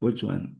Which one?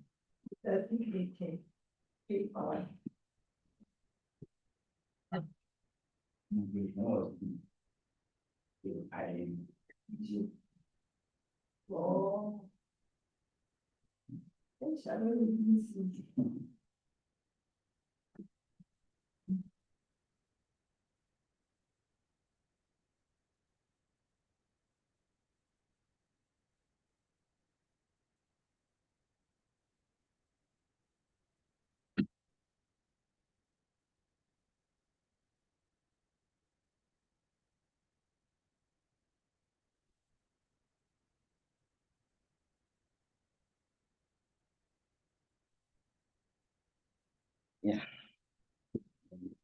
Yeah.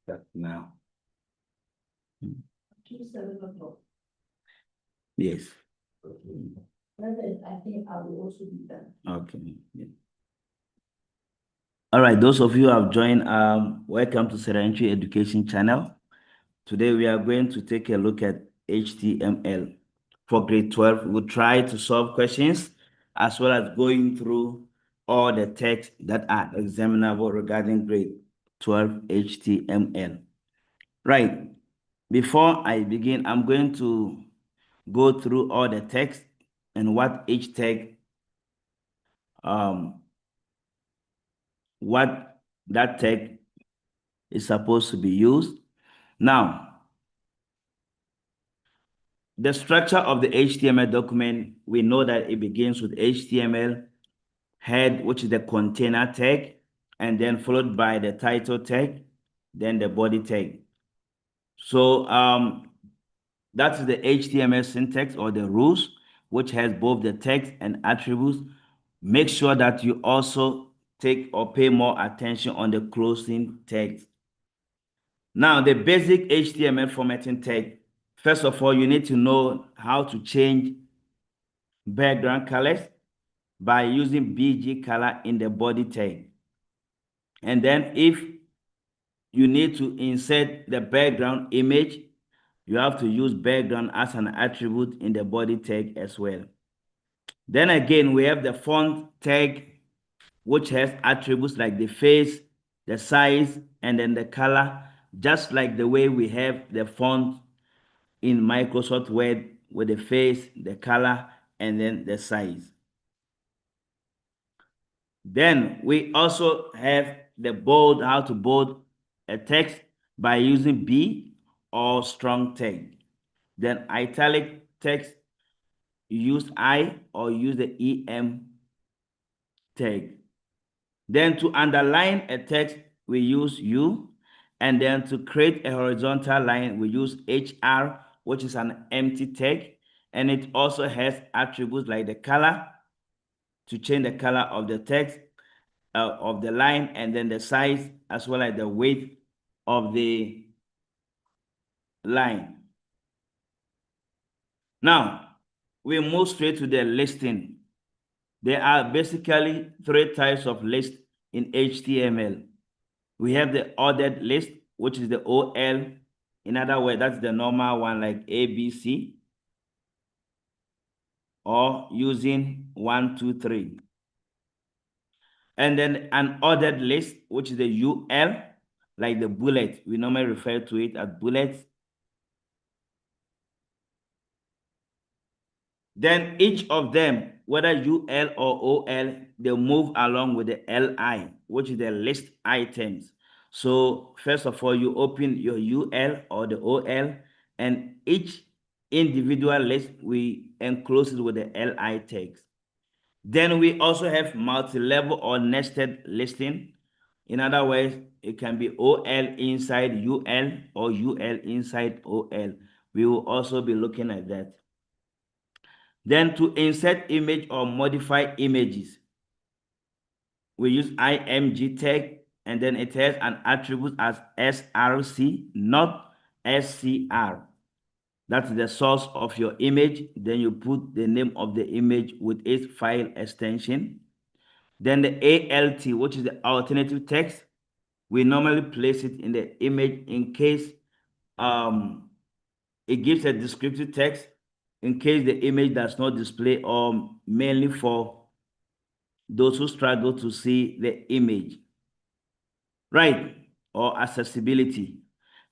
That now. Yes. I think I will also be done. Okay. Yeah. All right, those of you who have joined, welcome to Sedentary Education Channel. Today we are going to take a look at HTML for grade 12. We'll try to solve questions as well as going through all the texts that are examinable regarding grade 12 HTML. Right. Before I begin, I'm going to go through all the text and what each tag, what that tag is supposed to be used. Now, the structure of the HTML document, we know that it begins with HTML head, which is the container tag, and then followed by the title tag, then the body tag. So that is the HTML syntax or the rules, which has both the text and attributes. Make sure that you also take or pay more attention on the closing text. Now, the basic HTML formatting tag. First of all, you need to know how to change background colors by using BG color in the body tag. And then if you need to insert the background image, you have to use background as an attribute in the body tag as well. Then again, we have the font tag, which has attributes like the face, the size, and then the color, just like the way we have the font in Microsoft Word with the face, the color, and then the size. Then we also have the bold, how to bold a text by using B or strong tag. Then italic text, you use I or use the EM tag. Then to underline a text, we use U. And then to create a horizontal line, we use HR, which is an empty tag. And it also has attributes like the color, to change the color of the text, of the line, and then the size, as well as the width of the line. Now, we move straight to the listing. There are basically three types of list in HTML. We have the ordered list, which is the OL. In other words, that's the normal one like ABC, or using 1, 2, 3. And then an ordered list, which is the UL, like the bullet. We normally refer to it as bullets. Then each of them, whether UL or OL, they move along with the LI, which is the list items. So first of all, you open your UL or the OL, and each individual list, we enclose it with the LI tags. Then we also have multi-level or nested listing. In other words, it can be OL inside UL or UL inside OL. We will also be looking at that. Then to insert image or modify images, we use IMG tag, and then it has an attribute as SRC, not SCR. That's the source of your image. Then you put the name of the image with its file extension. Then the ALT, which is the alternative text, we normally place it in the image in case it gives a descriptive text in case the image does not display, or mainly for those who struggle to see the image, right? Or accessibility.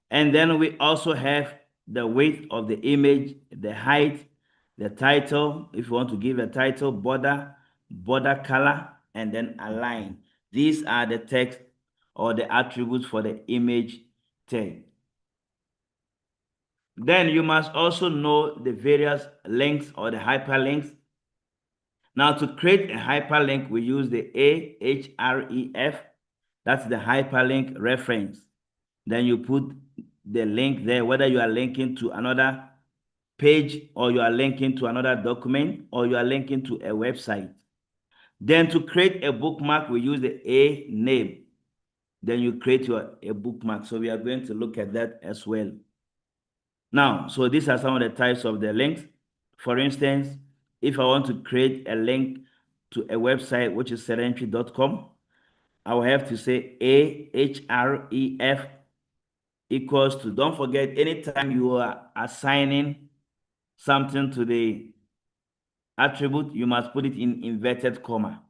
And then we also have the width of the image, the height, the title, if you want to give a title, border color, and then align. These are the text or the attributes for the image tag. Then you must also know the various links or the hyperlinks. Now, to create a hyperlink, we use the AHREF. That's the hyperlink reference. Then you put the link there, whether you are linking to another page or you are linking to another document or you are linking to a website. Then to create a bookmark, we use the A name. Then you create a bookmark. So we are going to look at that as well. Now, so these are some of the types of the links. For instance, if I want to create a link to a website, which is sedentary.com, I will have to say AHREF equals to, don't forget, anytime you are assigning something to the attribute, you must put it in inverted comma.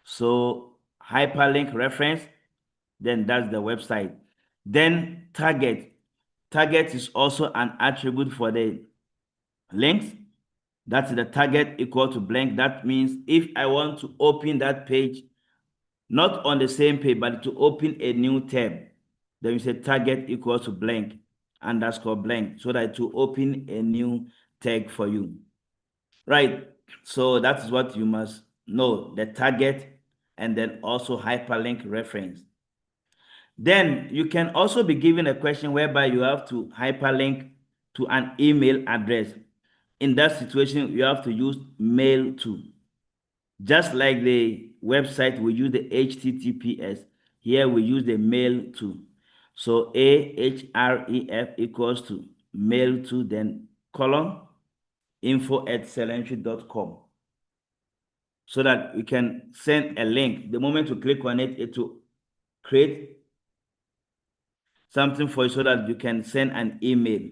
So hyperlink reference, then that's the website. Then target. Target is also an attribute for the links. That's the target equal to blank. That means if I want to open that page, not on the same page, but to open a new tab, then you say target equals to blank underscore blank, so that to open a new tag for you. Right. So that's what you must know, the target and then also hyperlink reference. Then you can also be given a question whereby you have to hyperlink to an email address. In that situation, you have to use mail to. Just like the website, we use the HTTPS. Here we use the mail to. So AHREF equals to mail to, then colon info@celentry.com, so that we can send a link. The moment you click on it, it will create something for you so that you can send an email.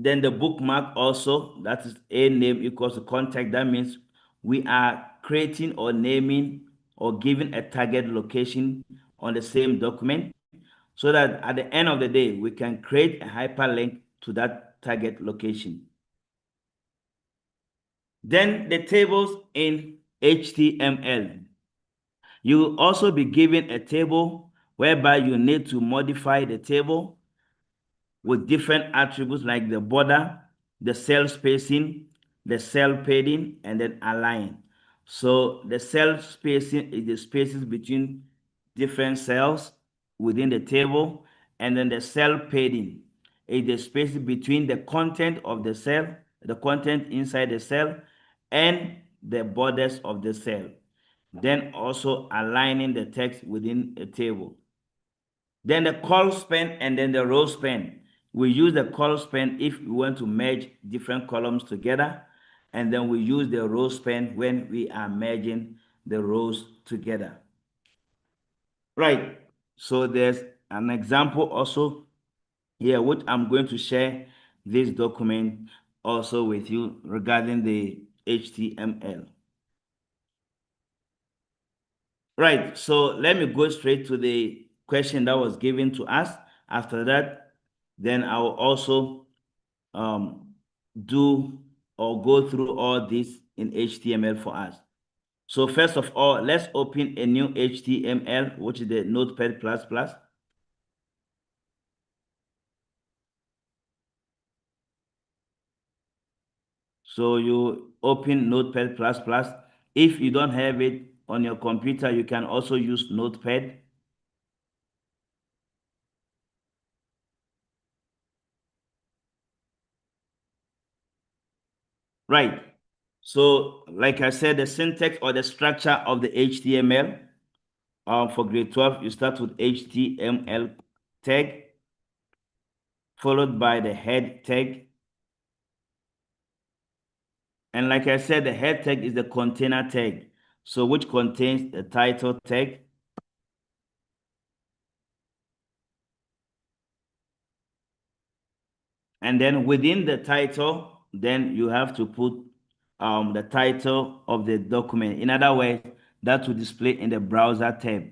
Then the bookmark also, that is a name equals to contact. That means we are creating or naming or giving a target location on the same document, so that at the end of the day, we can create a hyperlink to that target location. Then the tables in HTML. You will also be given a table whereby you need to modify the table with different attributes like the border, the cell spacing, the cell padding, and then align. So the cell spacing is the spaces between different cells within the table, and then the cell padding is the space between the content of the cell, the content inside the cell, and the borders of the cell. Then also aligning the text within a table. Then the call span and then the row span. We use the call span if we want to merge different columns together, and then we use the row span when we are merging the rows together. Right. So there's an example also here, which I'm going to share this document also with you regarding the HTML. Right. So let me go straight to the question that was given to us. After that, then I will also do or go through all this in HTML for us. So first of all, let's open a new HTML, which is the Notepad++. So you open Notepad++. If you don't have it on your computer, you can also use Notepad. Right. So like I said, the syntax or the structure of the HTML, for grade 12, you start with HTML tag, followed by the head tag. And like I said, the head tag is the container tag, so which contains the title tag. And then within the title, then you have to put the title of the document. In other words, that will display in the browser tab.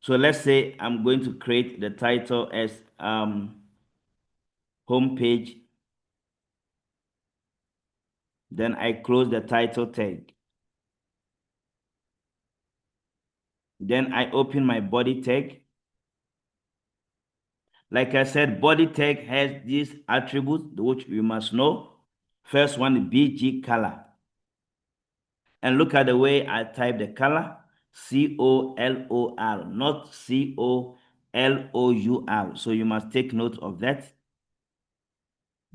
So let's say I'm going to create the title as home page. Then I close the title tag. Then I open my body tag. Like I said, body tag has these attributes which you must know. First one, BG color. And look at the way I type the color, COLOR, not COLOUR. So you must take note of that.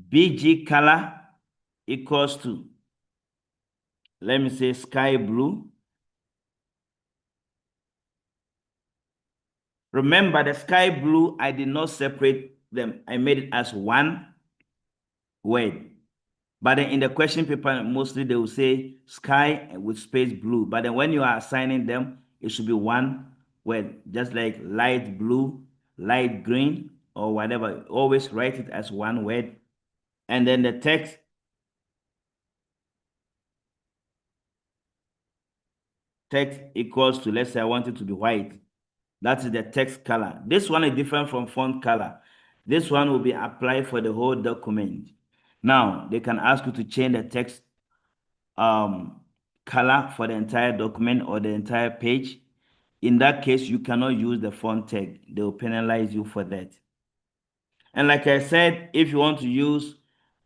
BG color equals to, let me say, sky blue. Remember, the sky blue, I did not separate them. I made it as one word. But then in the question paper, mostly they will say sky with space blue. But then when you are assigning them, it should be one word, just like light blue, light green, or whatever. Always write it as one word. And then the text equals to, let's say I want it to be white. That is the text color. This one is different from font color. This one will be applied for the whole document. Now, they can ask you to change the text color for the entire document or the entire page. In that case, you cannot use the font tag. They will penalize you for that. And like I said, if you want to use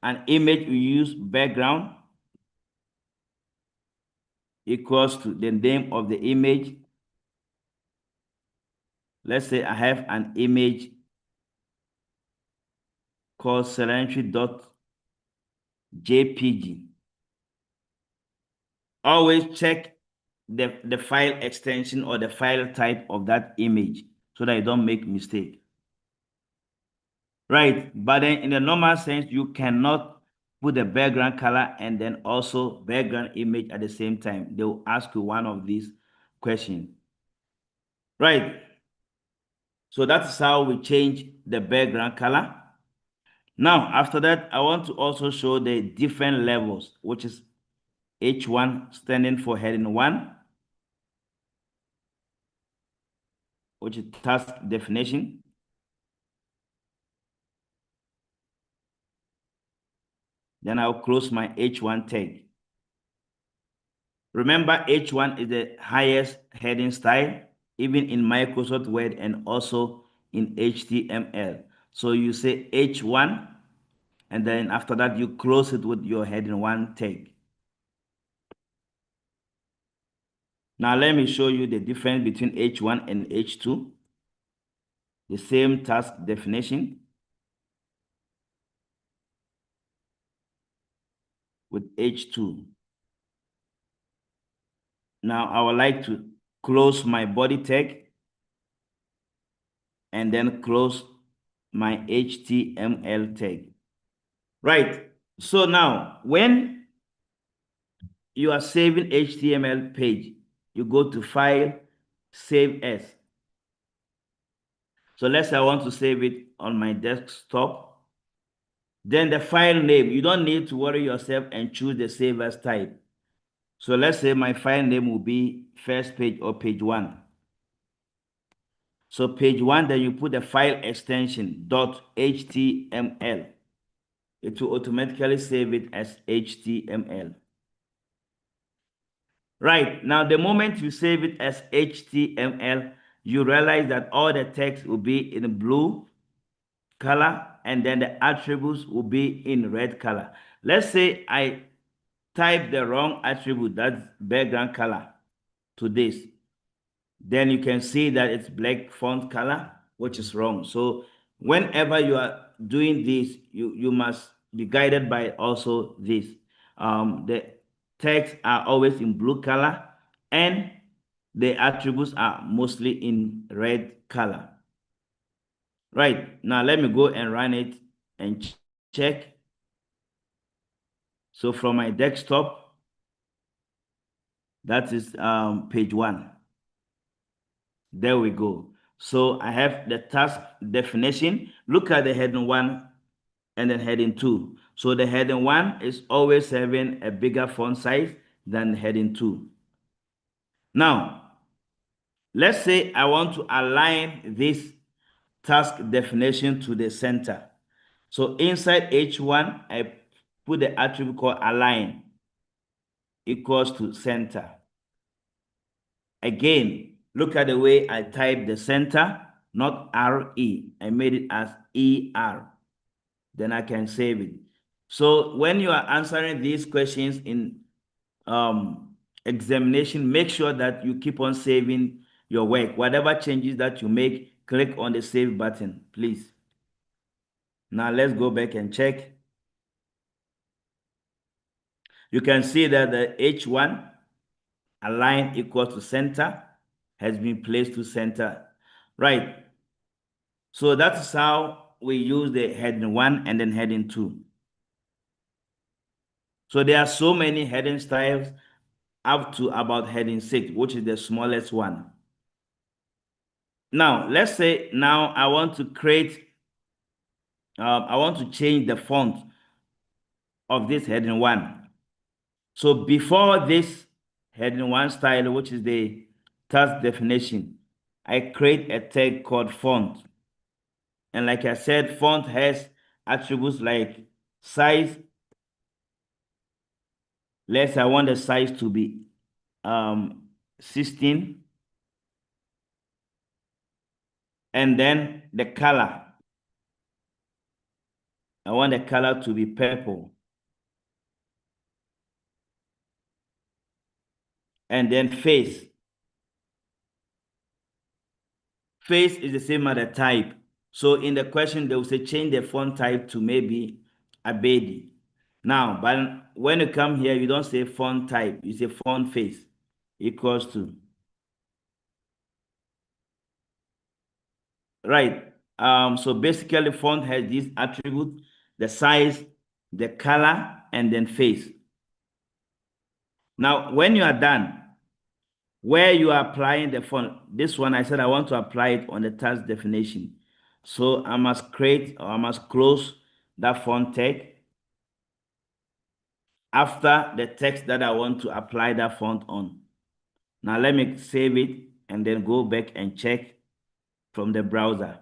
an image, you use background equals to the name of the image. Let's say I have an image called cemetery.jpg. Always check the file extension or the file type of that image so that you don't make mistake. Right, but then in the normal sense, you cannot put the background color and then also background image at the same time. They will ask you one of these questions. Right, so that's how we change the background color. Now, after that, I want to also show the different levels, which is H1 standing for heading 1, which is task definition. Then I'll close my H1 tag. Remember, H1 is the highest heading style, even in Microsoft Word and also in HTML. So you say H1, and then after that, you close it with your heading 1 tag. Now, let me show you the difference between H1 and H2. The same task definition with H2. Now, I would like to close my body tag and then close my HTML tag. Right. So now, when you are saving HTML page, you go to File, Save As. So let's say I want to save it on my desktop. Then the file name, you don't need to worry yourself and choose the Save As type. So let's say my file name will be first page or page 1. So page 1, then you put the file extension .html. It will automatically save it as HTML. Right, now the moment you save it as HTML, you realize that all the text will be in blue color and then the attributes will be in red color. Let's say I type the wrong attribute, that's background color, to this. Then you can see that it's black font color, which is wrong. So whenever you are doing this, you must be guided by also this. The text are always in blue color and the attributes are mostly in red color. Right, now let me go and run it and check. So from my desktop, that is page 1. There we go. So I have the task definition. Look at the heading 1 and then heading 2. So the heading 1 is always having a bigger font size than heading 2. Now, let's say I want to align this task definition to the center. So inside H1, I put the attribute called align equals to center. Again, look at the way I type the center, not RE. I made it as ER. Then I can save it. So when you are answering these questions in examination, make sure that you keep on saving your work. Whatever changes that you make, click on the save button, please. Now let's go back and check. You can see that the H1 align equals to center has been placed to center. Right. So that's how we use the heading 1 and then heading 2. So there are so many heading styles up to about heading 6, which is the smallest one. Now, let's say now I want to create, I want to change the font of this heading 1. So before this heading 1 style, which is the task definition, I create a tag called font. And like I said, font has attributes like size. Let's say I want the size to be 16. And then the color. I want the color to be purple. And then face. Face is the same as the type. So in the question, they will say change the font type to maybe Abedi. Now, but when you come here, you don't say font type, you say font face equals to. Right. So basically, font has these attributes: the size, the color, and then face. Now, when you are done, where you are applying the font, this one I said I want to apply it on the task definition. So I must create or I must close that font tag after the text that I want to apply that font on. Now let me save it and then go back and check from the browser.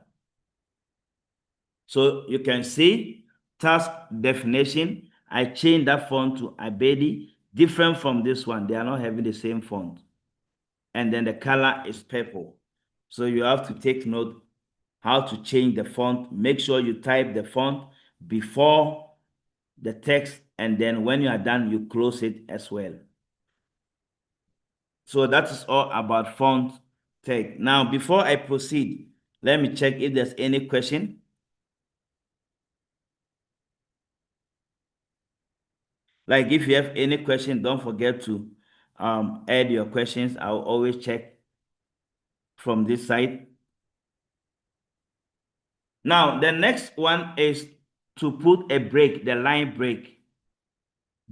So you can see task definition. I changed that font to Abedi, different from this one. They are not having the same font. And then the color is purple. So you have to take note how to change the font. Make sure you type the font before the text, and then when you are done, you close it as well. So that is all about font tag. Now, before I proceed, let me check if there's any question. Like if you have any question, don't forget to add your questions. I'll always check from this side. Now, the next one is to put a break, the line break.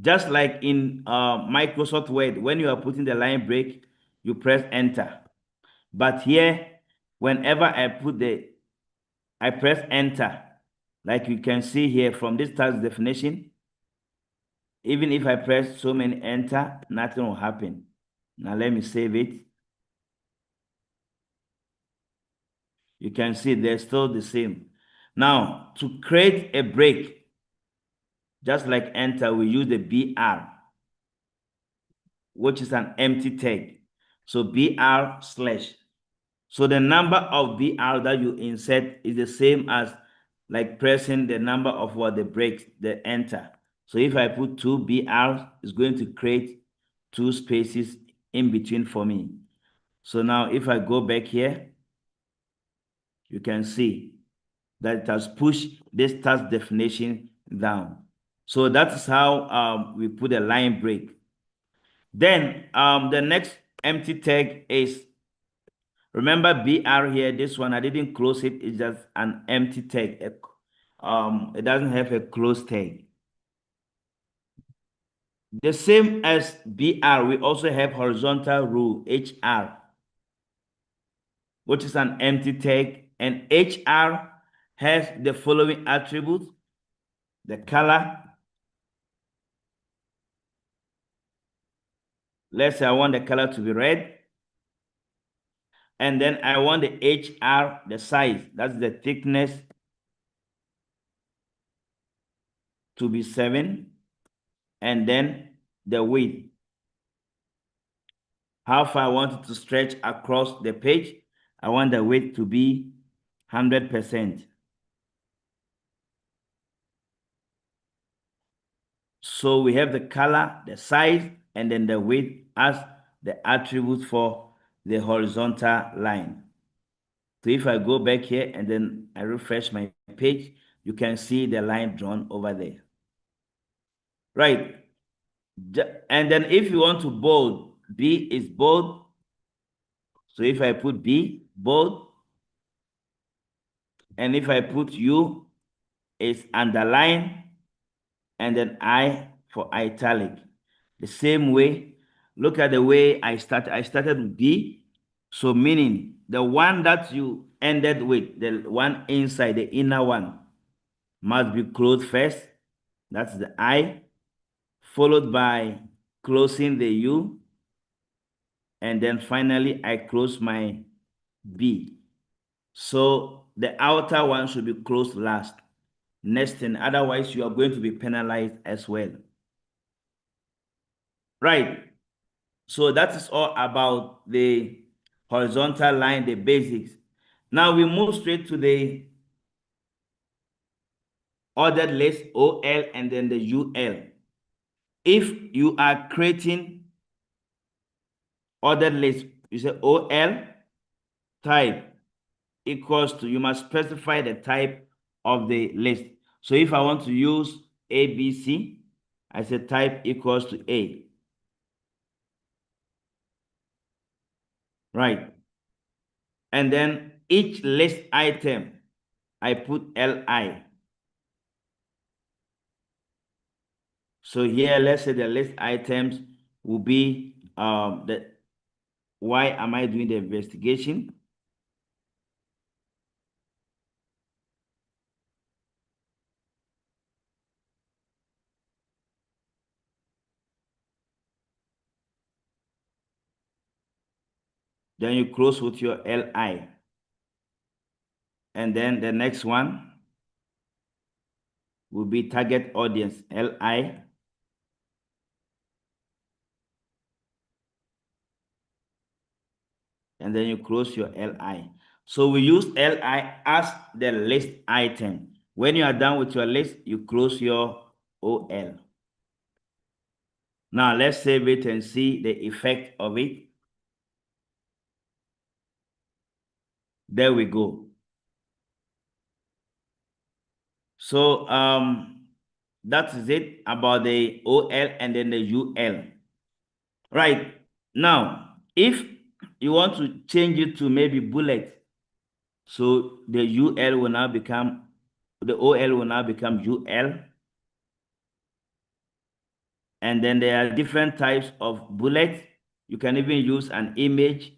Just like in Microsoft Word, when you are putting the line break, you press enter. But here, whenever I press enter, like you can see here from this task definition, even if I press so many enter, nothing will happen. Now let me save it. You can see they're still the same. Now, to create a break, just like enter, we use the BR, which is an empty tag. So BR slash. So the number of BR that you insert is the same as like pressing the number of what the breaks, the enter. So if I put 2 BR, it's going to create 2 spaces in between for me. So now if I go back here, you can see that it has pushed this task definition down. So that's how we put a line break. Then the next empty tag is, remember BR here, this one, I didn't close it. It's just an empty tag. It doesn't have a close tag. The same as BR, we also have horizontal rule, HR, which is an empty tag. And HR has the following attributes. the color. Let's say I want the color to be red. And then I want the HR, the size, that's the thickness, to be 7. And then the width, how far I want it to stretch across the page. I want the width to be 100%. So we have the color, the size, and then the width as the attribute for the horizontal line. So if I go back here and then I refresh my page, you can see the line drawn over there. Right. And then if you want to bold, B is bold. So if I put B, bold, and if I put U, it's underline, and then I for italic. The same way, look at the way I started. I started with B, so meaning the one that you ended with, the one inside, the inner one, must be closed first. That's the I, followed by closing the U, and then finally I close my B. So the outer one should be closed last. Next thing, otherwise you are going to be penalized as well. Right. So that is all about the horizontal line, the basics. Now we move straight to the ordered list, OL, and then the UL. If you are creating ordered list, you say OL type equals to, you must specify the type of the list. So if I want to use ABC, I say type equals to A. Right. And then each list item, I put LI. So here, let's say the list items will be why am I doing the investigation? Then you close with your LI. And then the next one will be target audience, LI. And then you close your LI. So we use LI as the list item. When you are done with your list, you close your OL. Now let's save it and see the effect of it. There we go. So that is it about the OL and then the UL. Right. Now, if you want to change it to maybe bullet, so the UL will now become, the OL will now become UL. And then there are different types of bullets. You can even use an image.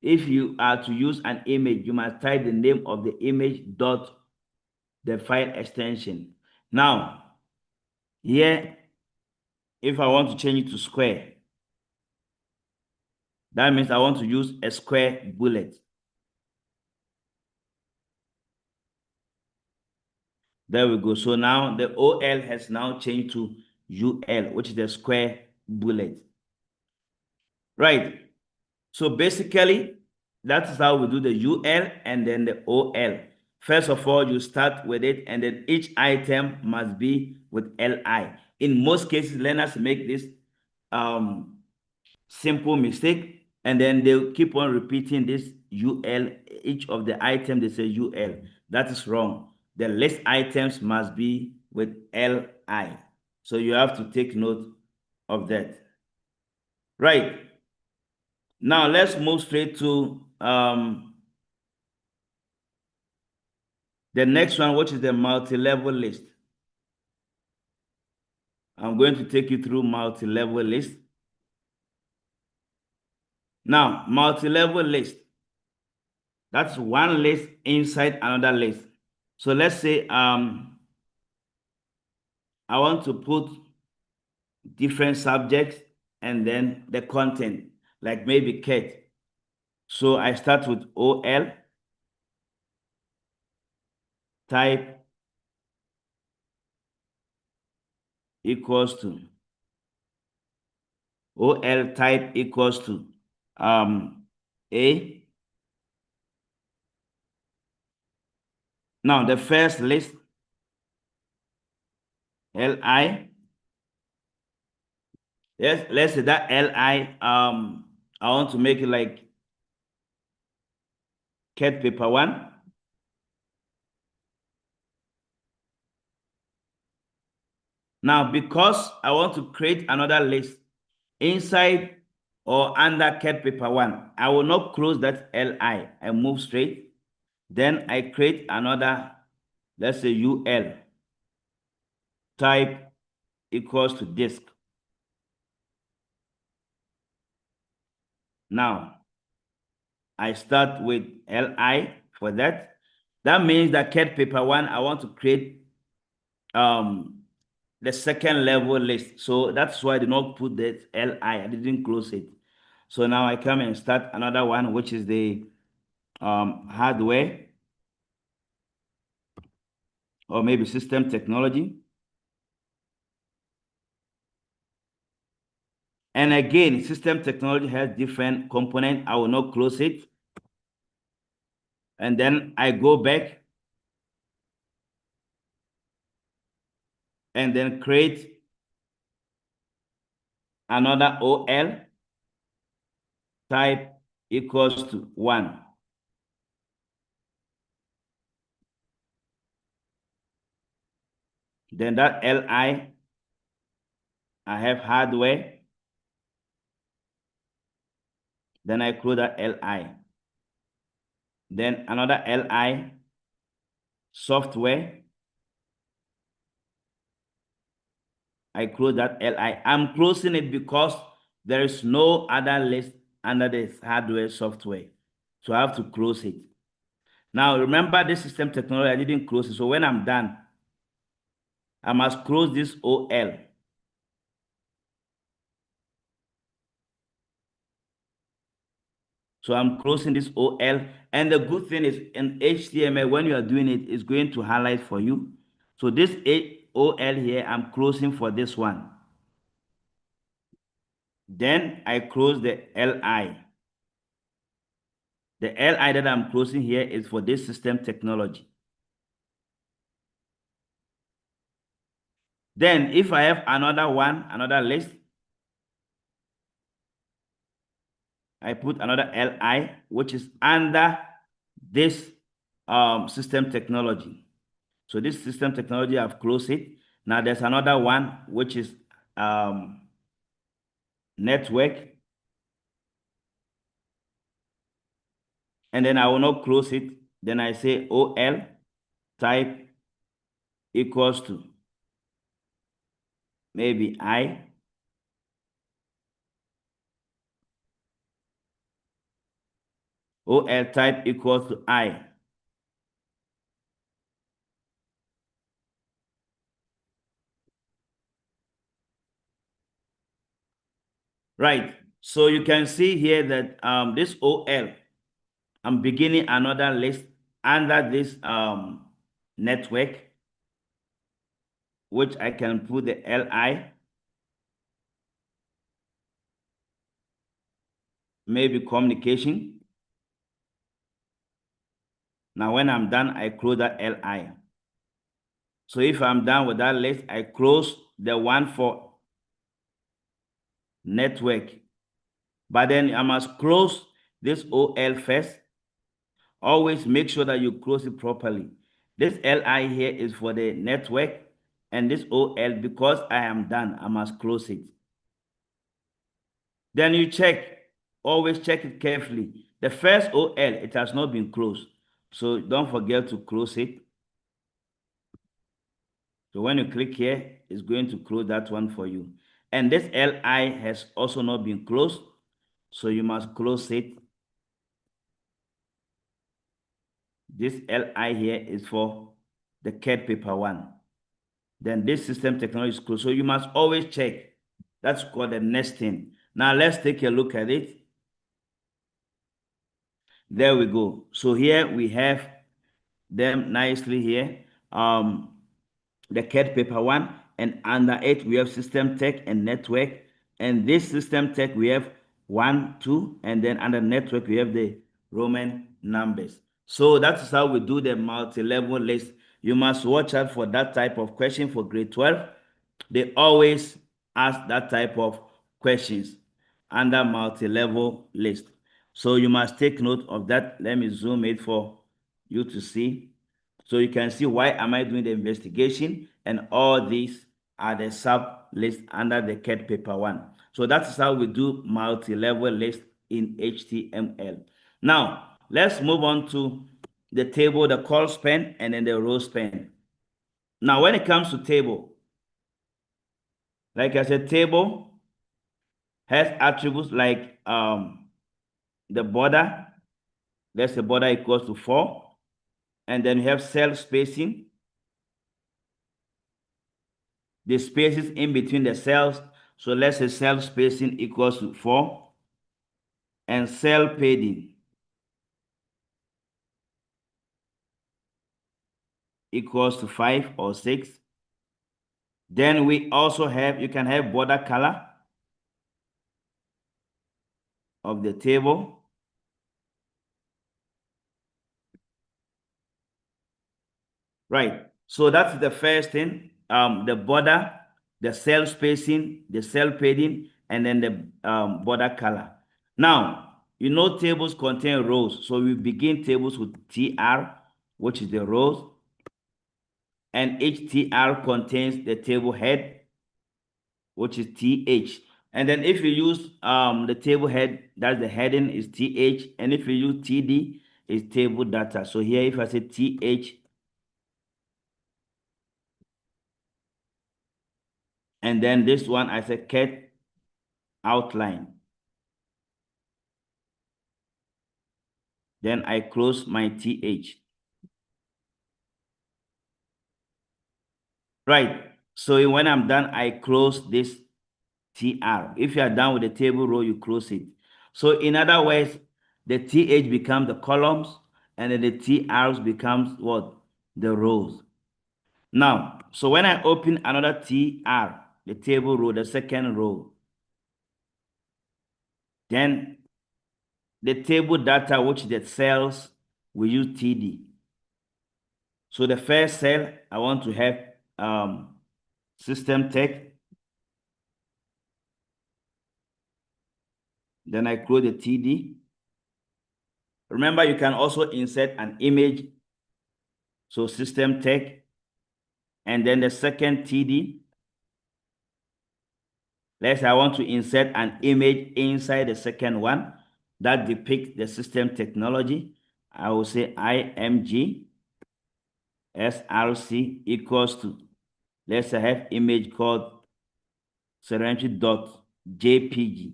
If you are to use an image, you must type the name of the image dot the file extension. Now, here, if I want to change it to square, that means I want to use a square bullet. There we go. So now the OL has now changed to UL, which is the square bullet. Right. So basically, that is how we do the UL and then the OL. First of all, you start with it, and then each item must be with LI. In most cases, learners make this simple mistake, and then they'll keep on repeating this UL. Each of the items, they say UL. That is wrong. The list items must be with LI. So you have to take note of that. Right. Now let's move straight to the next one, which is the multi-level list. I'm going to take you through multi-level list. Now, multi-level list, that's one list inside another list. So let's say I want to put different subjects and then the content, like maybe cat. So I start with OL, type equals to OL type equals to A. Now the first list, LI. Yes, let's say that LI, I want to make it like cat paper 1. Now, because I want to create another list inside or under cat paper 1, I will not close that LI. I move straight. Then I create another, let's say UL, type equals to disk. Now, I start with LI for that. That means that cat paper 1, I want to create the second level list. So that's why I did not put that LI. I didn't close it. So now I come and start another one, which is the hardware or maybe system technology. And again, system technology has different components. I will not close it. And then I go back and then create another OL type equals to 1. Then that LI, I have hardware. Then I close that LI. Then another LI, software. I close that LI. I'm closing it because there is no other list under this hardware software. So I have to close it. Now remember this system technology, I didn't close it. So when I'm done, I must close this OL. So I'm closing this OL. And the good thing is in HTML, when you are doing it, it's going to highlight for you. So this OL here, I'm closing for this one. Then I close the LI. The LI that I'm closing here is for this system technology. Then if I have another one, another list, I put another LI, which is under this system technology. So this system technology, I've closed it. Now there's another one, which is network. And then I will not close it. Then I say OL type equals to maybe I. OL type equals to I. Right. So you can see here that this OL, I'm beginning another list under this network, which I can put the LI, maybe communication. Now when I'm done, I close that LI. So if I'm done with that list, I close the one for network. But then I must close this OL first. Always make sure that you close it properly. This LI here is for the network, and this OL, because I am done, I must close it. Then you check, always check it carefully. The first OL, it has not been closed. So don't forget to close it. So when you click here, it's going to close that one for you. And this LI has also not been closed. So you must close it. This LI here is for the cat paper 1. then this system technology is closed. So you must always check. That's called the nesting. Now let's take a look at it. There we go. So here we have them nicely here. The CAD paper one, and under it we have system tech and network. And this system tech we have 1, 2, and then under network we have the Roman numbers. So that is how we do the multi-level list. You must watch out for that type of question for grade 12. They always ask that type of questions under multi-level list. So you must take note of that. Let me zoom it for you to see. So you can see why am I doing the investigation, and all these are the sub list under the CAD paper one. So that is how we do multi-level list in HTML. Now let's move on to the table, the call span, and then the row span. Now when it comes to table, like I said, table has attributes like the border. Let's say border equals to 4. And then you have cell spacing. The spaces in between the cells. So let's say cell spacing equals to 4. And cell padding equals to 5 or 6. Then we also have, you can have border color of the table. Right. So that's the first thing. The border, the cell spacing, the cell padding, and then the border color. Now, you know tables contain rows. So we begin tables with TR, which is the rows. And each TR contains the table head, which is TH. And then if you use the table head, that's the heading is TH. And if you use TD, is table data. So here, if I say TH, and then this one, I say CAD outline. Then I close my TH. Right. So when I'm done, I close this TR. If you are done with the table row, you close it. So in other words, the TH becomes the columns, and then the TRs becomes what? The rows. Now, so when I open another TR, the table row, the second row, then the table data, which is the cells, we use TD. So the first cell, I want to have system tech. Then I close the TD. Remember, you can also insert an image. So system tech. And then the second TD. Let's say I want to insert an image inside the second one that depicts the system technology. I will say IMG SRC equals to, let's say I have image called serenity.jpg.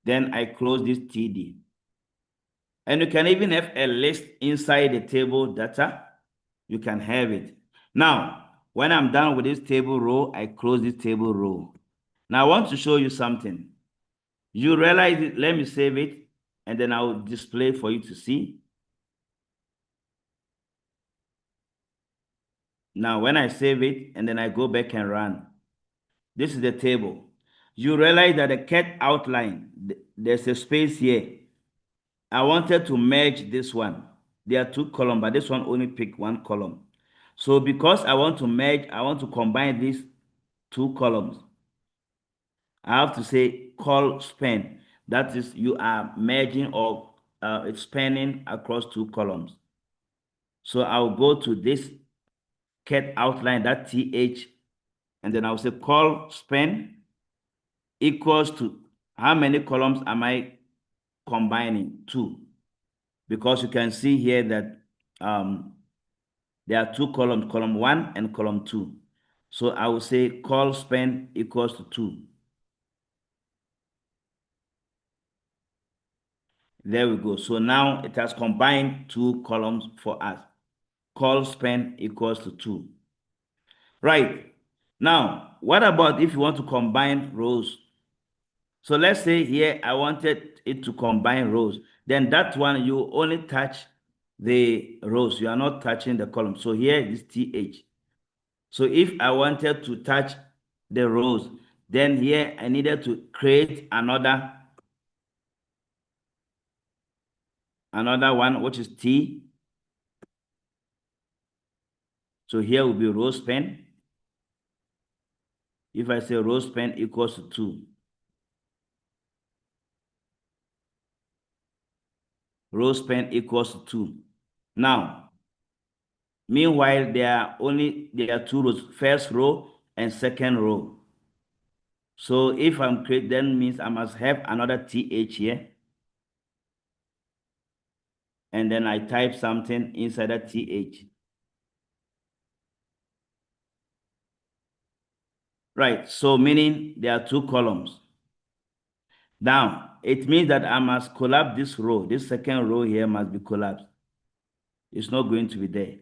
Then I close this TD. And you can even have a list inside the table data. You can have it. Now, when I'm done with this table row, I close this table row. Now, I want to show you something. You realize it, let me save it, and then I'll display for you to see. Now, when I save it, and then I go back and run, this is the table. You realize that the CAD outline, there's a space here. I wanted to merge this one. There are two columns, but this one only pick one column. So because I want to merge, I want to combine these two columns. I have to say call span. That is, you are merging or it's spanning across two columns. So I'll go to this CAD outline, that TH, and then I'll say call span equals to how many columns am I combining? 2. Because you can see here that there are two columns, column 1 and column 2. So I will say call span equals to 2. There we go. So now it has combined two columns for us. call span equals to 2. Right. Now, what about if you want to combine rows? So let's say here I wanted it to combine rows. Then that one, you only touch the rows. You are not touching the column. So here is TH. So if I wanted to touch the rows, then here I needed to create another one, which is T. So here will be row span. If I say row span equals to 2. Row span equals to 2. Now, meanwhile, there are two rows, first row and second row. So if I'm create, then means I must have another TH here. And then I type something inside that TH. Right, so meaning there are two columns. Now, it means that I must collapse this row. This second row here must be collapsed. It's not going to be there.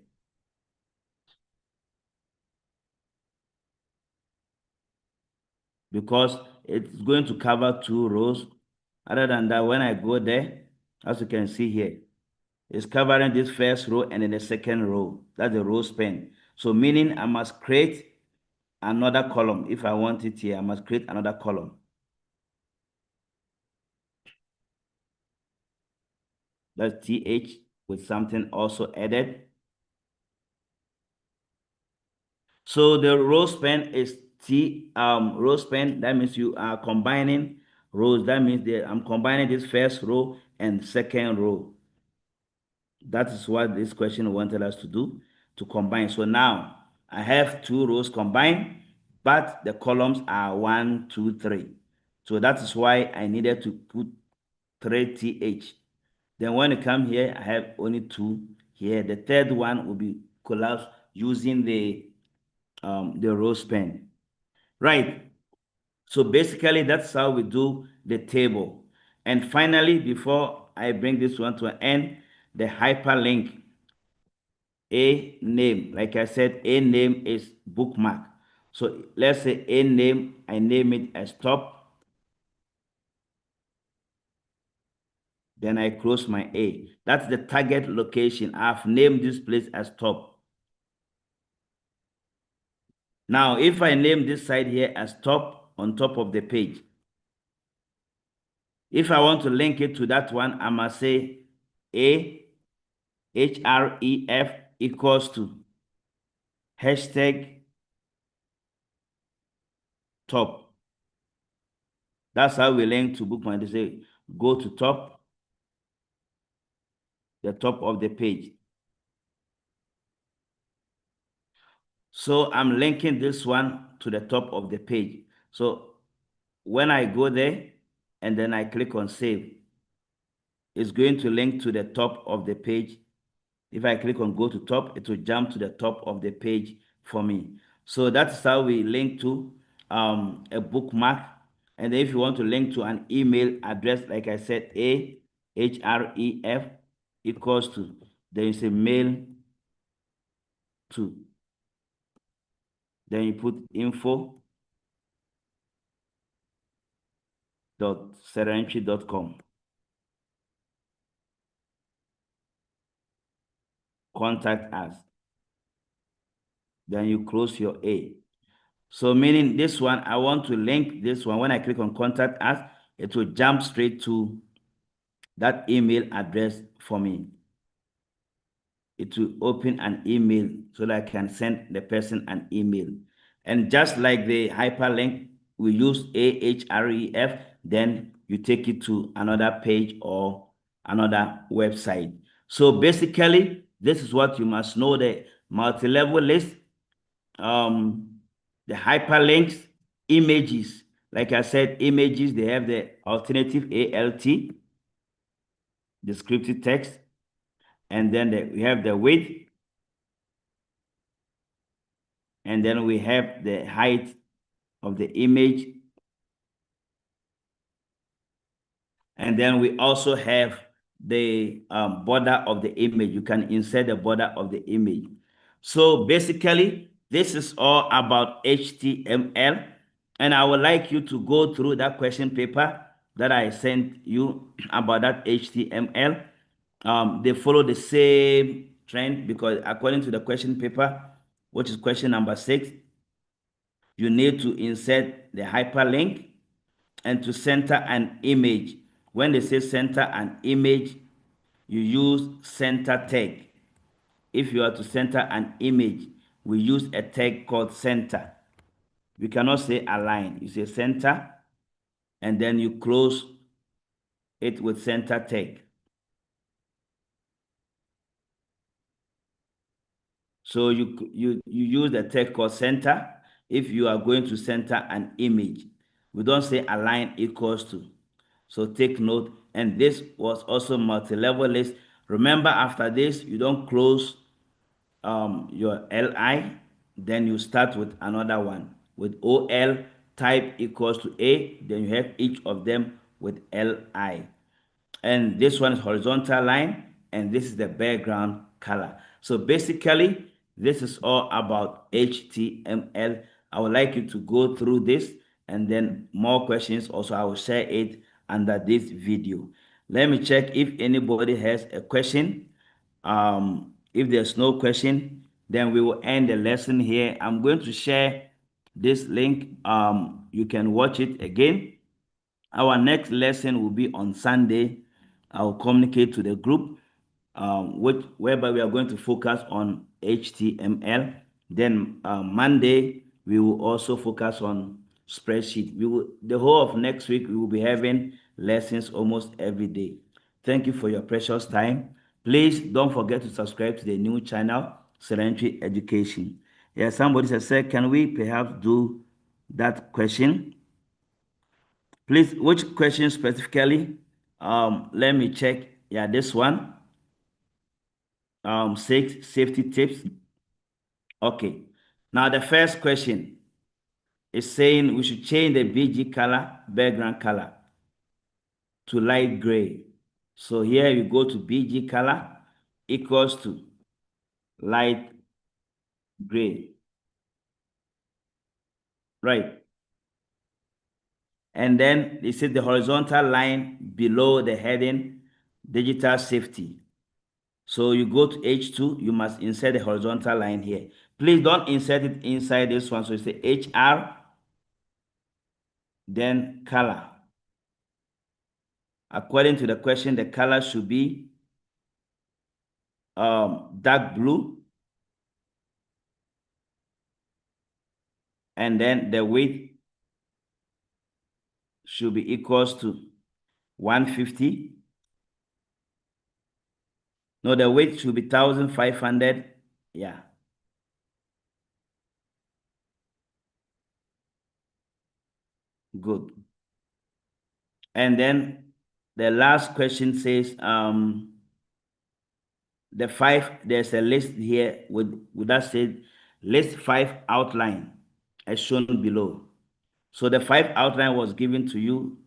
Because it's going to cover two rows. Other than that, when I go there, as you can see here, it's covering this first row and then the second row. That's the row span. So meaning I must create another column. If I want it here, I must create another column. That's TH with something also added. So the row span is row span. That means you are combining rows. That means that I'm combining this first row and second row. That is what this question wanted us to do, to combine. So now I have two rows combined, but the columns are 1, 2, 3. So that is why I needed to put 3 TH. Then when you come here, I have only 2 here. The third one will be collapsed using the row span. Right. So basically, that's how we do the table. And finally, before I bring this one to an end, the hyperlink. A name, like I said, a name is bookmark. So let's say a name, I name it as top. Then I close my A. That's the target location. I've named this place as top. Now, if I name this side here as top on top of the page, if I want to link it to that one, I must say A href equals to hashtag top. That's how we link to bookmark. They say go to top, the top of the page. So I'm linking this one to the top of the page. So when I go there and then I click on save, it's going to link to the top of the page. If I click on go to top, it will jump to the top of the page for me. So that's how we link to a bookmark. And if you want to link to an email address, like I said, href equals to, then you say mail to, then you put info.serentry.com. Contact us. Then you close your A. So meaning this one, I want to link this one. When I click on contact us, it will jump straight to that email address for me. It will open an email so that I can send the person an email. And just like the hyperlink, we use ahref, then you take it to another page or another website. So basically, this is what you must know: the multi-level list, the hyperlinks, images. Like I said, images, they have the alternative ALT, descriptive text, and then we have the width, and then we have the height of the image. And then we also have the border of the image. You can insert the border of the image. So basically, this is all about HTML. And I would like you to go through that question paper that I sent you about that HTML. They follow the same trend because according to the question paper, which is question number 6, you need to insert the hyperlink and to center an image. When they say center an image, you use center tag. If you are to center an image, we use a tag called center. We cannot say align. You say center, and then you close it with center tag. So you use the tag called center if you are going to center an image. We don't say align equals to. So take note. And this was also multi-level list. Remember, after this, you don't close your li, then you start with another one with ol type equals to a, then you have each of them with li, and this one is horizontal line, and this is the background color. So basically, this is all about HTML. I would like you to go through this, and then more questions also I will share it under this video. Let me check if anybody has a question. If there's no question, then we will end the lesson here. I'm going to share this link. You can watch it again. Our next lesson will be on Sunday. I will communicate to the group, whereby we are going to focus on HTML. Then Monday we will also focus on spreadsheet. The whole of next week we will be having lessons almost every day. Thank you for your precious time. Please don't forget to subscribe to the new channel, Serenity Education. Yeah, somebody said, can we perhaps do that question? Please, which question specifically? Let me check. Yeah, this one. 6 safety tips. Okay. Now the first question is saying we should change the BG color, background color, to light gray. So here you go to BG color equals to light gray. Right. And then it says the horizontal line below the heading, digital safety. So you go to H2, you must insert the horizontal line here. Please don't insert it inside this one. So you say HR, then color. According to the question, the color should be dark blue. And then the width should be equals to 150. No, the width should be 1,500. Yeah. Good. And then the last question says, there's a list here with that said, list 5 outline as shown below. So the 5 outline was given to you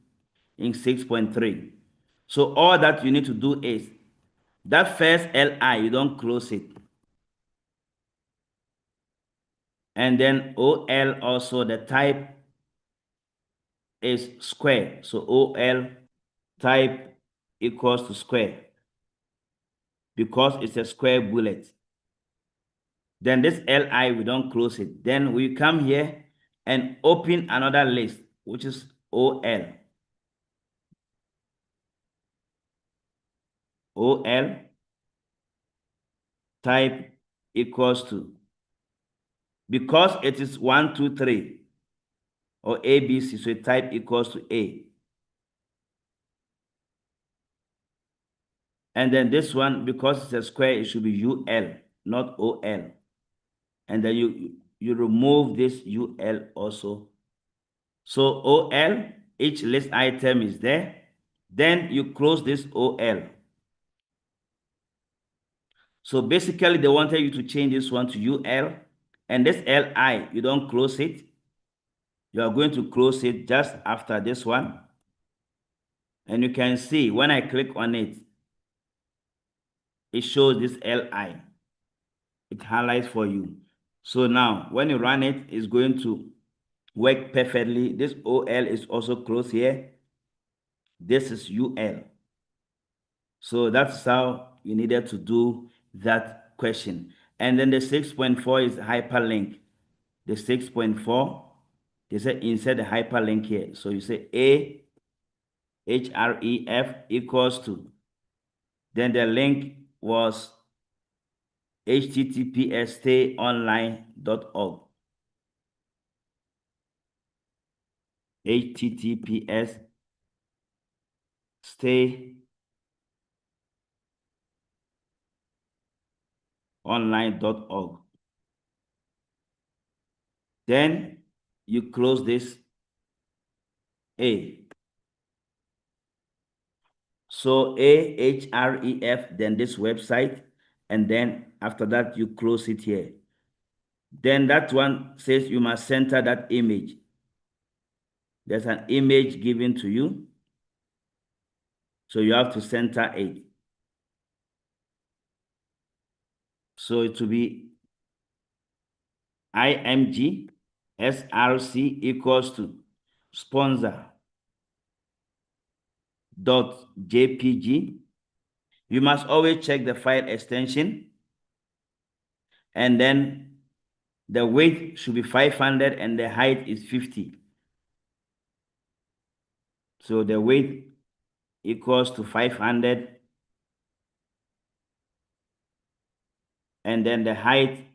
in 6.3. So all that you need to do is that first LI, you don't close it. And then OL also, the type is square. So OL type equals to square because it's a square bullet. Then this LI, we don't close it. Then we come here and open another list, which is OL. OL type equals to, because it is 1, 2, 3 or ABC, so type equals to A. And then this one, because it's a square, it should be UL, not OL. And then you remove this UL also. So OL, each list item is there. Then you close this OL. So basically, they wanted you to change this one to UL. And this LI, you don't close it. You are going to close it just after this one. And you can see when I click on it, it shows this LI. It highlights for you. So now when you run it, it's going to work perfectly. This OL is also closed here. This is UL. So that's how you needed to do that question. And then the 6.4 is hyperlink. The 6.4, they say insert the hyperlink here. So you say A href equals to, then the link was https stayonline.org. https stayonline.org. Then you close this A. So ahref, then this website, and then after that you close it here. Then that one says you must center that image. There's an image given to you, so you have to center it. So it will be img src equals to sponsor dot jpg. You must always check the file extension, and then the width should be 500 and the height is 50. So the width equals to 500, and then the height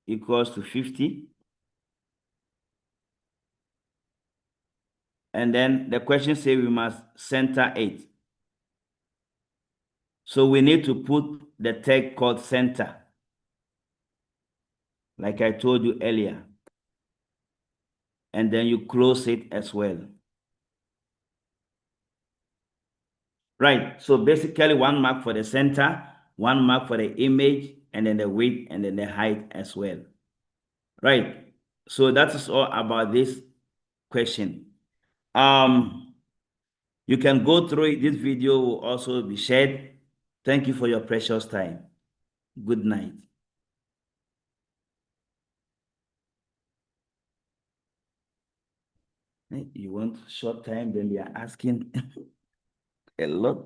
equals to 50. And then the question says we must center it. So we need to put the tag called center, like I told you earlier. And then you close it as well. Right, so basically 1 mark for the center, 1 mark for the image, and then the width, and then the height as well. Right, so that is all about this question. You can go through it. This video will also be shared. Thank you for your precious time. Good night. You want short time, then you are asking a lot.